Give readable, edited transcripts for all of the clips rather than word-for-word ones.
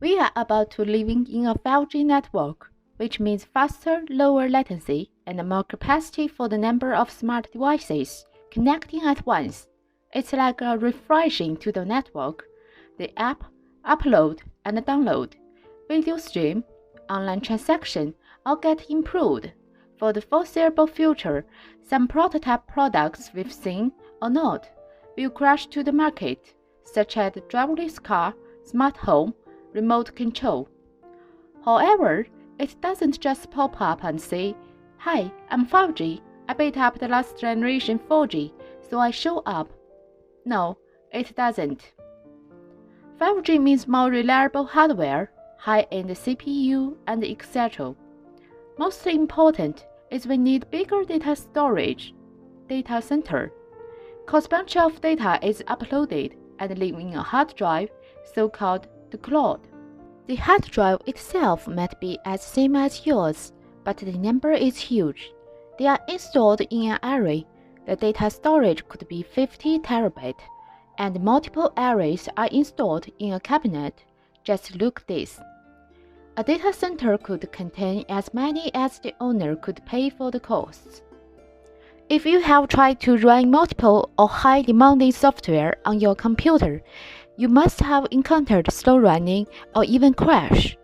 We are about to living in a 5G network, which means faster, lower latency, and more capacity for the number of smart devices connecting at once. It's like a refreshing to the network. The app, upload and download, video stream, online transaction all get improved. For the foreseeable future, some prototype products we've seen or not will crash to the market, such as driverless car, smart home, remote control. However, it doesn't just pop up and say, "Hi, I'm 5G. I beat up the last generation 4G, so I show up." No, it doesn't. 5G means more reliable hardware, high-end CPU, and etc. Most important is we need bigger data storage, data center, cause bunch of data is uploaded and live in a hard drive, so-called the cloud. The hard drive itself might be as same as yours, but the number is huge. They are installed in an array. The data storage could be 50 terabyte, and multiple arrays are installed in a cabinet. Just look this. A data center could contain as many as the owner could pay for the costs. If you have tried to run multiple or high-demanding software on your computer, you must have encountered slow running or even crash.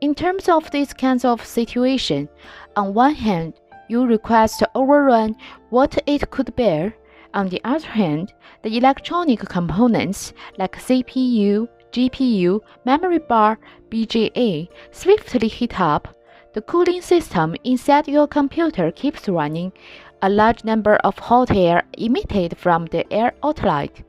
In terms of these kinds of situation, on one hand, you request to overrun what it could bear. On the other hand, the electronic components like CPU, GPU, memory bar, BGA swiftly heat up. The cooling system inside your computer keeps running. A large number of hot air emitted from the air outlet.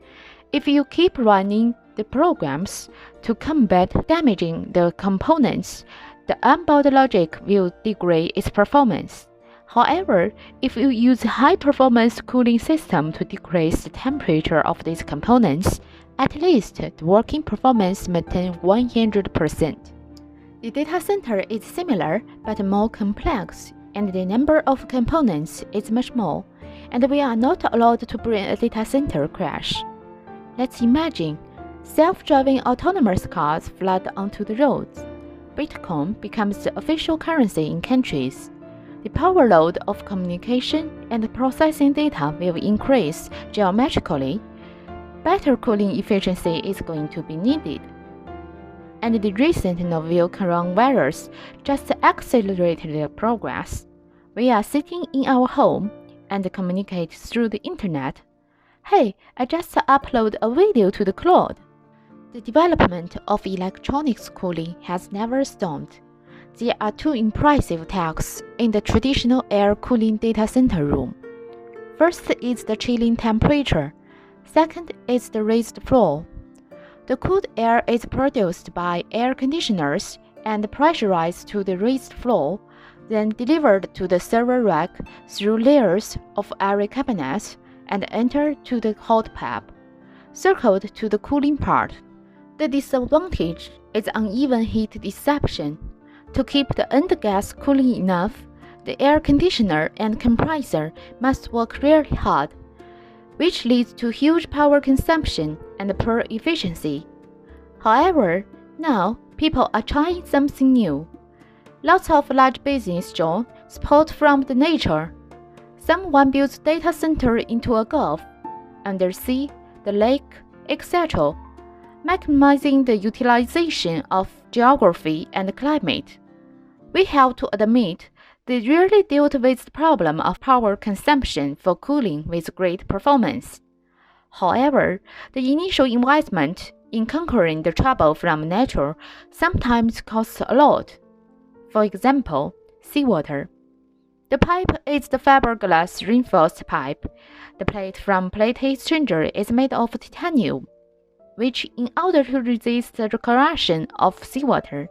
If you keep running the programs to combat damaging the components, the onboard logic will degrade its performance. However, if you use high-performance cooling system to decrease the temperature of these components, at least the working performance maintains 100%. The data center is similar but more complex, and the number of components is much more, and we are not allowed to bring a data center crash. Let's imagine self-driving autonomous cars flood onto the roads. Bitcoin becomes the official currency in countries. The power load of communication and processing data will increase geometrically. Better cooling efficiency is going to be needed. And the recent novel coronavirus just accelerated the progress. We are sitting in our home and communicate through the internet. Hey, I just upload a video to the cloud. The development of electronics cooling has never stopped. There are two impressive tasks in the traditional air cooling data center room. First is the chilling temperature. Second is the raised floor. The cooled air is produced by air conditioners and pressurized to the raised floor, then delivered to the server rack through layers of array cabinets and entered to the hot pipe, circled to the cooling part. The disadvantage is uneven heat dissipation. To keep the end gas cooling enough, the air conditioner and compressor must work really hard, which leads to huge power consumption and poor efficiency. However, now people are trying something new. Lots of large business join support from the nature. Someone builds data center into a gulf, undersea, the lake, etc., maximizing the utilization of geography and climate. We have to admit they really dealt with the problem of power consumption for cooling with great performance. However, the initial investment in conquering the trouble from nature sometimes costs a lot. For example, seawater. The pipe is the fiberglass reinforced pipe. The plate from plate exchanger is made of titanium, which in order to resist the corrosion of seawater.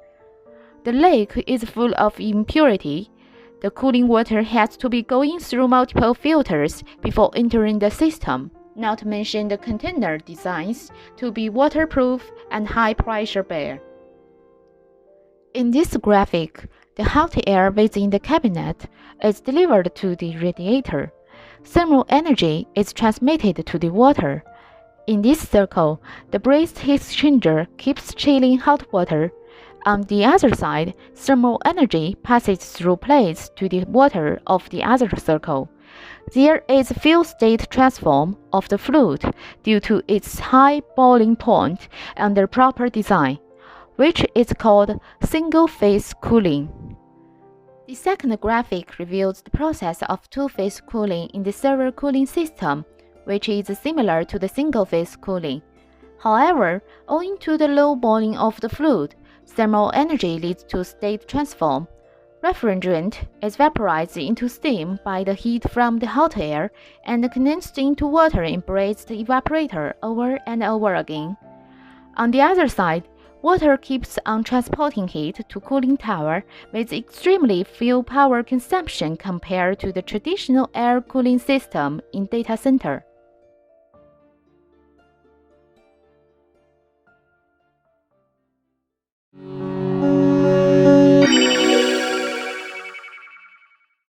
The lake is full of impurity. The cooling water has to be going through multiple filters before entering the system, not to mention the container designs to be waterproof and high pressure bear. In this graphic, the hot air within the cabinet is delivered to the radiator. Thermal energy is transmitted to the water. In this circle, the breeze exchanger keeps chilling hot water. On the other side, thermal energy passes through plates to the water of the other circle. There is a fuel state transform of the fluid due to its high boiling point under proper design, which is called single-phase cooling. The second graphic reveals the process of two-phase cooling in the server cooling system, which is similar to the single-phase cooling. However, owing to the low boiling of the fluid, thermal energy leads to state transform. Refrigerant is vaporized into steam by the heat from the hot air and condensed into water in braised evaporator over and over again. On the other side, water keeps on transporting heat to cooling tower with extremely few power consumption compared to the traditional air cooling system in data center.